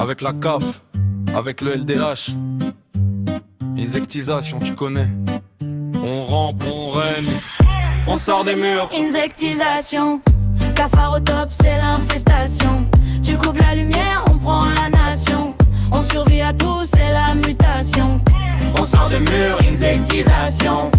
avec la CAF, avec le LDH. Insectisation, tu connais. On rampe, on règne, on sort des murs. Insectisation, cafard au top, c'est l'infestation. Tu coupes la lumière, on prend la nation. On survit à tout, c'est la mutation. On sort des murs, insectisation.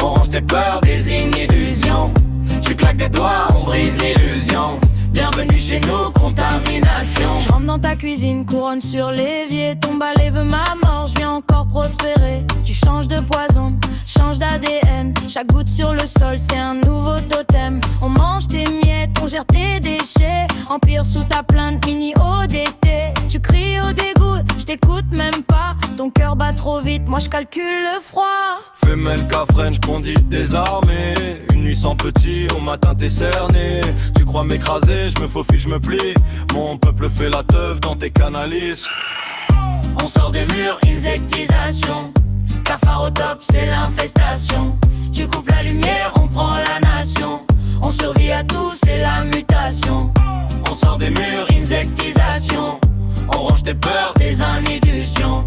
On range tes peurs, désigne illusion. Tu claques des doigts, on brise l'illusion. Bienvenue chez nous, contamination. Je rentre dans ta cuisine, couronne sur l'évier. Ton balai veut ma mort, je viens encore prospérer. Tu changes de poison, change d'ADN. Chaque goutte sur le sol, c'est un nouveau totem. On mange tes miettes, on gère tes déchets. Empire sous ta plainte, mini ODT. Tu cries au dégoût, je t'écoute même pas. Ton cœur bat trop vite, moi je calcule le froid. Femelle French, bandit désarmé. Une nuit sans petit, au matin t'es cerné. Tu crois m'écraser, je me faufile, je me plie. Mon peuple fait la teuf dans tes canalis. On sort des murs, insectisation. Cafard au top, c'est l'infestation. Tu coupes la lumière, on prend la nation. On survit à tout, c'est la mutation. On sort des murs, insectisation. On range tes peurs, des illusions.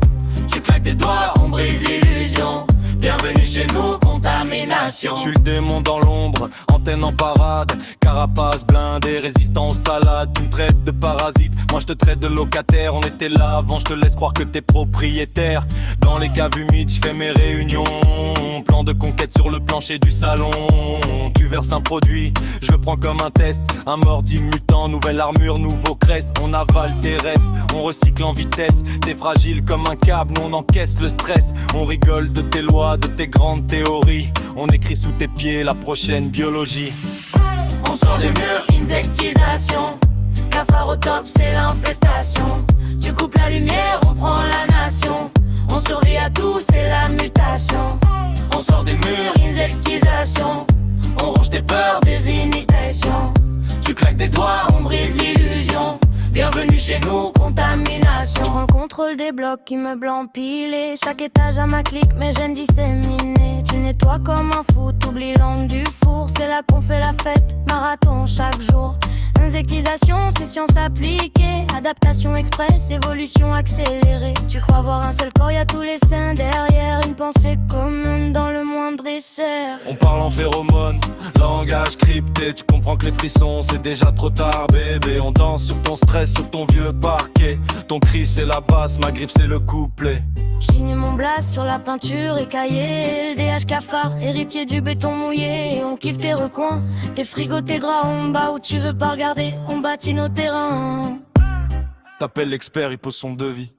Tu claques des doigts, on brise l'illusion. Bienvenue chez nous, contamination. Je suis le démon dans l'ombre, antenne en parade. Carapace blindée, résistant aux salades. Tu me traites de parasite, moi je te traite de locataire. On était là avant, je te laisse croire que t'es propriétaire. Dans les caves humides, je fais mes réunions. Plan de conquête sur le plancher du salon. Tu verses un produit, je le prends comme un test. Un mordi mutant, nouvelle armure, nouveau crest. On avale tes restes, on recycle en vitesse. T'es fragile comme un câble, nous on encaisse le stress. On rigole de tes lois, de tes grandes théories. On écrit sous tes pieds la prochaine biologie. On sort des murs, insectisation. Cafard au top, c'est l'infestation. Tu coupes la lumière, on prend la nation. On survit à tout, c'est la mutation. On sort des murs, insectisation. On range tes peurs, des imitations. Tu claques des doigts, on brise l'illusion. Bienvenue chez nous, contamination. Je prends le contrôle des blocs qui me blanc pilé. Chaque étage à ma clique, mes gènes disséminés. Tu nettoies comme un fou, t'oublies l'angle du four. C'est là qu'on fait la fête, marathon chaque jour. Insectisation, c'est science appliquée. Adaptation express, évolution accélérée. Tu crois voir un seul corps, y'a tous les seins derrière. Une pensée commune dans le moindre dessert. On parle en phéromones, langage crypté. Tu comprends que les frissons, c'est déjà trop tard, bébé. On danse sur ton stress, sur ton vieux parquet. Ton cri c'est la basse, ma griffe c'est le couplet. Signe mon blast sur la peinture écaillée. LDH cafard, héritier du béton mouillé. On kiffe tes recoins, tes frigos, tes draps. On bat où tu veux pas regarder, on bâtit nos terrains. T'appelles l'expert, il pose son devis.